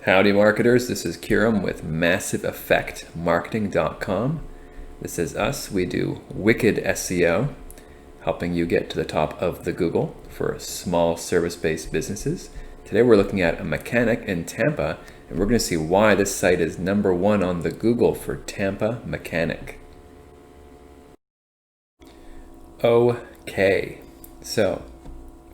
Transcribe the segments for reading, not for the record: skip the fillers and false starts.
Howdy marketers, this is Kiram with MassiveEffectMarketing.com. This is us. We do wicked SEO, helping you get to the top of the Google for small service-based businesses. Today we're looking at a mechanic in Tampa, and we're going to see why this site is #1 on the Google for Tampa Mechanic. Okay, so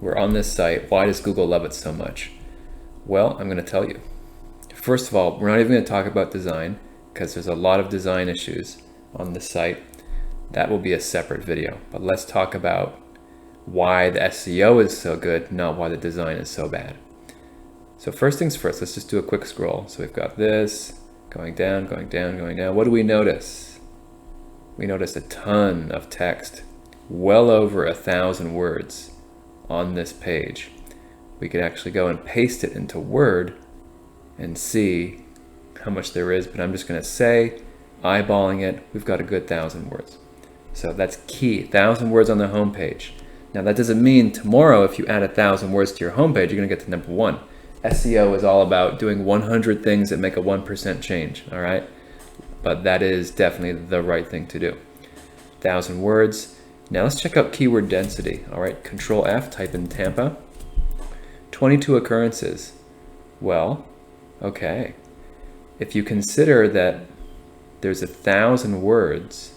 we're on this site. Why does Google love it so much? Well, I'm going to tell you. First of all, we're not even going to talk about design because there's a lot of design issues on this site. That will be a separate video. But let's talk about why the SEO is so good, not why the design is so bad. So first things first, let's just do a quick scroll. So we've got this going down, going down, going down. What do we notice? We notice a ton of text, well over 1,000 words on this page. We could actually go and paste it into Word and see how much there is, but I'm just going to say, eyeballing it, we've got a good 1,000 words. So that's key, 1,000 words on the homepage. Now that doesn't mean tomorrow if you add 1,000 words to your homepage, you're going to get to #1. SEO is all about doing 100 things that make a 1% change, all right? But that is definitely the right thing to do. 1,000 words. Now let's check out keyword density, all right? Control F, type in Tampa. 22 occurrences. Well, okay, if you consider that there's 1,000 words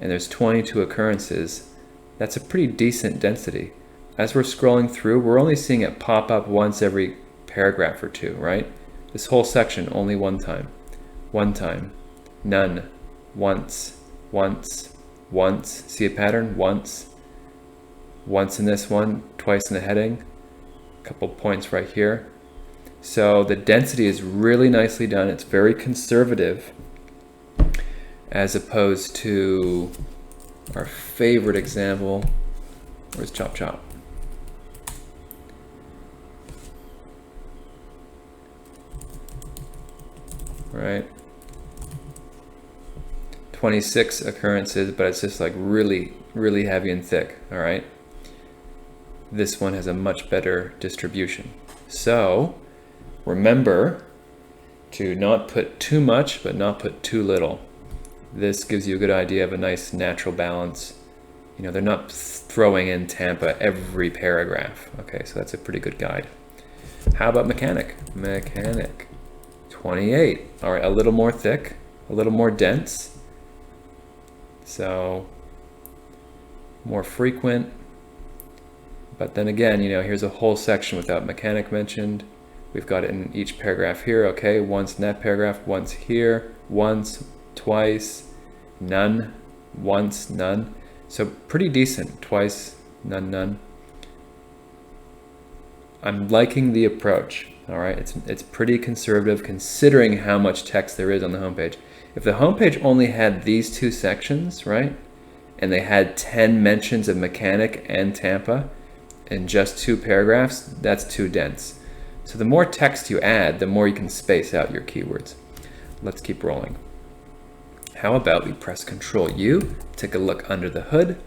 and there's 22 occurrences, that's a pretty decent density. As we're scrolling through, we're only seeing it pop up once every paragraph or two, right? This whole section, only one time, none, once, once. See a pattern? Once in this one, twice in the heading, a couple points right here. So the density is really nicely done. It's very conservative as opposed to our favorite example. Where's Chop Chop? Right. 26 occurrences, but it's just like really, really heavy and thick. All right. This one has a much better distribution. So remember to not put too much, but not put too little. This gives you a good idea of a nice natural balance. You know, they're not throwing in Tampa every paragraph. Okay, so that's a pretty good guide. How about mechanic? Mechanic, 28. All right, a little more thick, a little more dense. So more frequent. But then again, you know, here's a whole section without mechanic mentioned. We've got it in each paragraph here, okay? Once in that paragraph, once here, once, twice, none, once, none. So pretty decent, twice, none. I'm liking the approach, all right? It's pretty conservative considering how much text there is on the homepage. If the homepage only had these two sections, right? And they had 10 mentions of mechanic and Tampa in just 2 paragraphs, that's too dense. So the more text you add, the more you can space out your keywords. Let's keep rolling. How about we press Control U, take a look under the hood,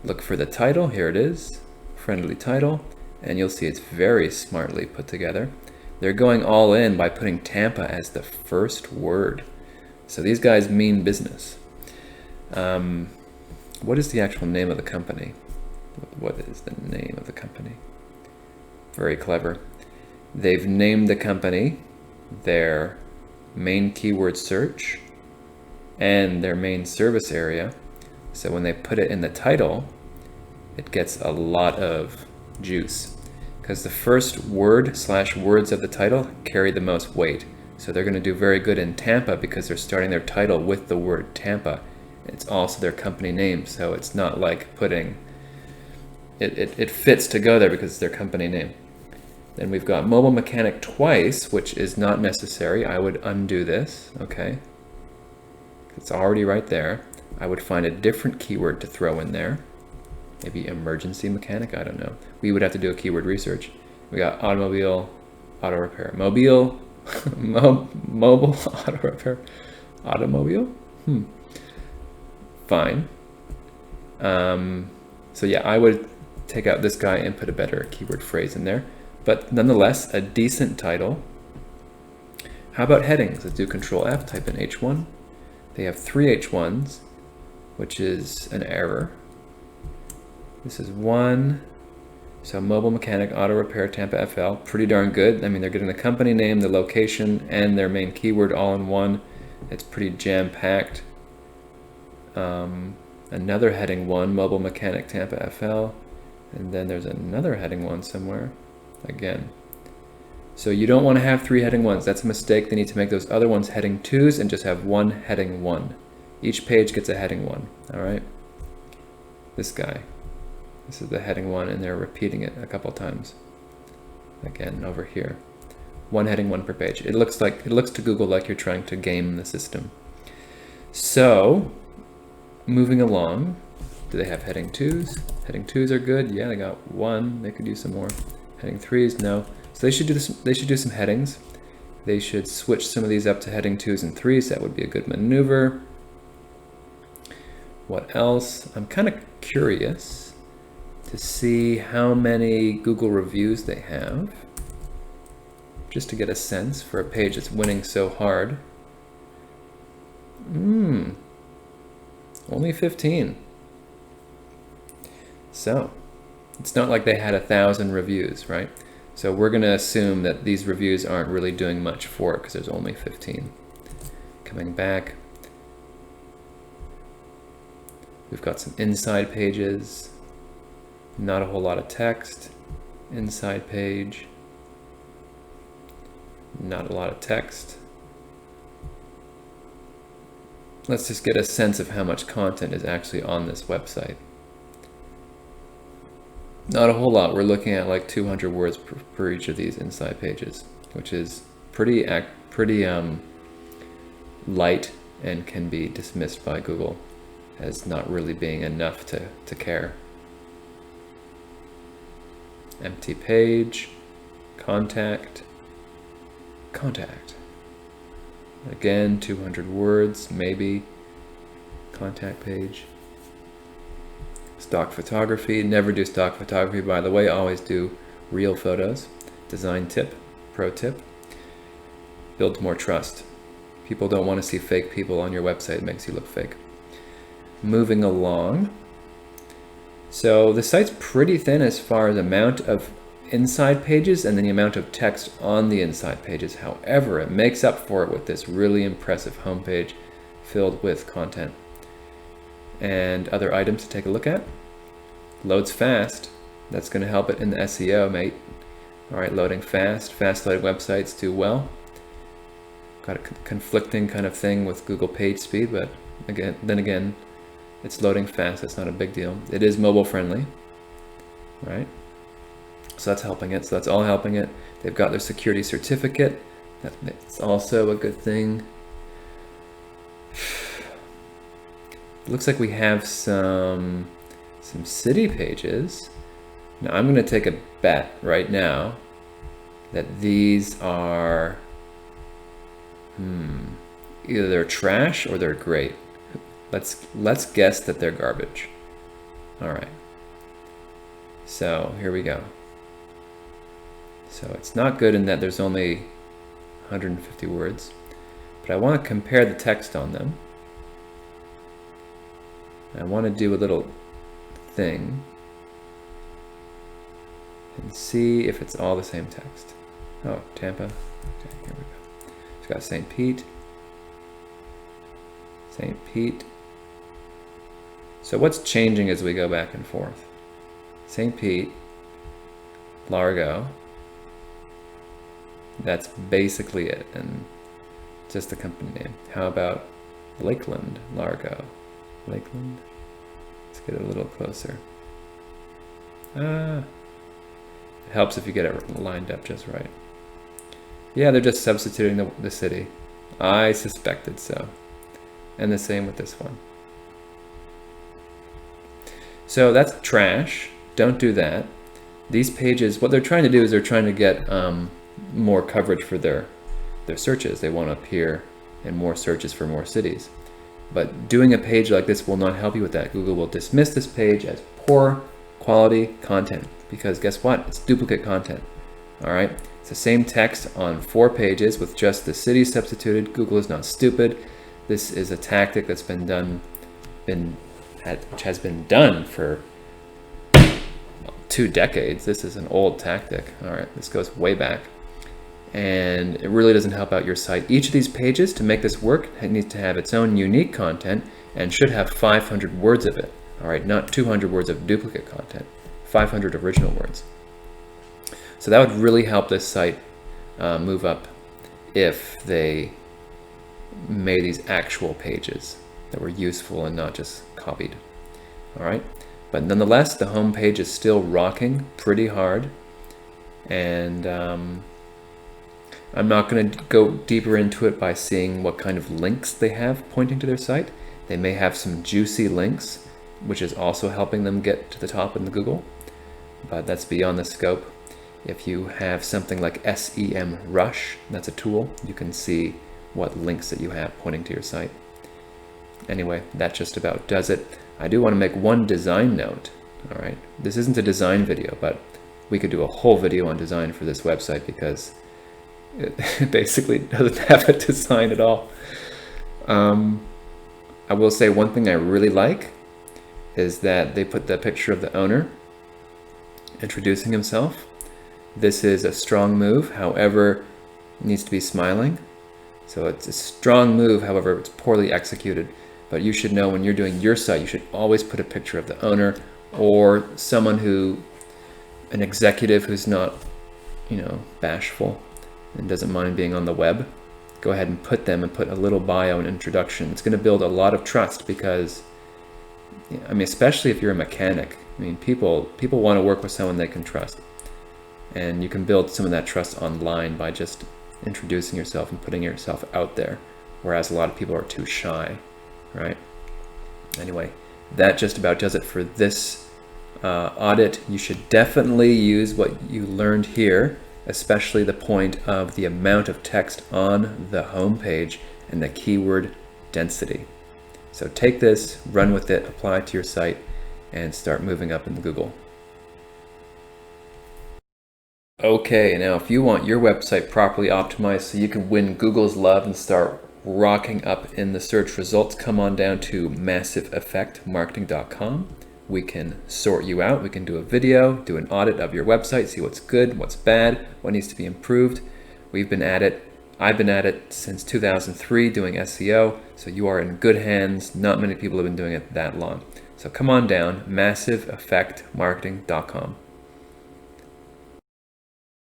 look for the title, here it is, friendly title, and you'll see it's very smartly put together. They're going all in by putting Tampa as the first word. So these guys mean business. What is the actual name of the company? What is the name of the company? Very clever. They've named the company their main keyword search and their main service area. So when they put it in the title, it gets a lot of juice because the first word / words of the title carry the most weight. So they're going to do very good in Tampa because they're starting their title with the word Tampa. It's also their company name, so it's not like putting it fits to go there because it's their company name. Then we've got mobile mechanic twice, which is not necessary. I would undo this, okay? It's already right there. I would find a different keyword to throw in there. Maybe emergency mechanic, I don't know. We would have to do a keyword research. We got automobile, auto repair. Mobile auto repair. Automobile? Fine. So yeah, I would take out this guy and put a better keyword phrase in there. But nonetheless, a decent title How about headings? Let's do Control F, type in H1. They have 3 H1s, which is an error. This is 1. So Mobile Mechanic Auto Repair Tampa FL, pretty darn good. I mean, they're getting the company name, the location, and their main keyword all in one. It's pretty jam-packed. Another heading 1, Mobile Mechanic Tampa FL, and then there's another heading 1 somewhere, again. So you don't want to have 3 heading 1s. That's a mistake. They need to make those other ones heading 2s and just have 1 heading 1. Each page gets a heading 1, all right? This guy. This is the heading 1, and they're repeating it a couple times. Again, over here. 1 heading 1 per page. It looks to Google like you're trying to game the system. So, moving along, do they have heading 2s? Heading 2s are good. Yeah, they got 1. They could use some more. Heading 3s, no. So they should do this. They should do some headings. They should switch some of these up to heading 2s and 3s. That would be a good maneuver. What else? I'm kind of curious to see how many Google reviews they have, just to get a sense for a page that's winning so hard. Only 15. So it's not like they had 1,000 reviews, right? So we're going to assume that these reviews aren't really doing much for it because there's only 15. Coming back, we've got some inside pages, not a whole lot of text. Inside page, not a lot of text. Let's just get a sense of how much content is actually on this website. Not a whole lot. We're looking at like 200 words per each of these inside pages, which is pretty light and can be dismissed by Google as not really being enough to care. Empty page, contact. Again, 200 words, maybe. Contact page. Stock photography. Never do stock photography, by the way. Always do real photos. Design tip, pro tip. Build more trust. People don't want to see fake people on your website. It makes you look fake. Moving along. So the site's pretty thin as far as amount of inside pages and then the amount of text on the inside pages. However, it makes up for it with this really impressive homepage filled with content and other items to take a look at. Loads fast. That's going to help it in the SEO, mate. All right, loading fast. Fast loading websites do well. Got a conflicting kind of thing with Google page speed, but then again, it's loading fast. It's not a big deal. It is mobile friendly, right? So that's helping it. So that's all helping it. They've got their security certificate. That's also a good thing. It looks like we have some city pages. Now I'm going to take a bet right now that these are either they're trash or they're great. Let's guess that they're garbage. All right. So here we go. So it's not good in that there's only 150 words, but I want to compare the text on them. I want to do a little thing and see if it's all the same text. Oh, Tampa. Okay, here we go. It's got St. Pete. St. Pete. So what's changing as we go back and forth? St. Pete, Largo. That's basically it, and just the company name. How about Lakeland, Largo? Lakeland? Let's get a little closer. It helps if you get it lined up just right. Yeah, they're just substituting the city. I suspected so. And the same with this one. So that's trash. Don't do that. These pages, what they're trying to do is they're trying to get more coverage for their searches. They want to appear in more searches for more cities. But doing a page like this will not help you with that. Google will dismiss this page as poor quality content because guess what? It's duplicate content. All right. It's the same text on 4 pages with just the city substituted. Google is not stupid. This is a tactic that's which has been done for 2 decades. This is an old tactic. All right, this goes way back. And it really doesn't help out your site. Each of these pages, to make this work, it needs to have its own unique content and should have 500 words of it. All right, not 200 words of duplicate content, 500 original words. So that would really help this site move up if they made these actual pages that were useful and not just copied. All right, but nonetheless, the home page is still rocking pretty hard, and I'm not going to go deeper into it by seeing what kind of links they have pointing to their site. They may have some juicy links, which is also helping them get to the top in the Google, but that's beyond the scope. If you have something like SEMrush, that's a tool, you can see what links that you have pointing to your site. Anyway, that just about does it. I do want to make one design note. All right, this isn't a design video, but we could do a whole video on design for this website because it basically doesn't have a design at all. I will say one thing I really like is that they put the picture of the owner introducing himself. This is a strong move, however, it needs to be smiling. So it's a strong move, however, it's poorly executed. But you should know when you're doing your site, you should always put a picture of the owner or someone an executive who's not, bashful and doesn't mind being on the web. Go ahead and put them and put a little bio and introduction. It's going to build a lot of trust because, especially if you're a mechanic, people want to work with someone they can trust. And you can build some of that trust online by just introducing yourself and putting yourself out there, whereas a lot of people are too shy, right? Anyway, that just about does it for this audit. You should definitely use what you learned here, especially the point of the amount of text on the home page and the keyword density. So take this, run with it, apply it to your site, and start moving up in the Google. Okay, now if you want your website properly optimized so you can win Google's love and start rocking up in the search results, come on down to massiveeffectmarketing.com. We can sort you out. We can do a video, do an audit of your website, see what's good, what's bad, what needs to be improved. I've been at it since 2003 doing SEO, so you are in good hands. Not many people have been doing it that long. So come on down, massiveeffectmarketing.com.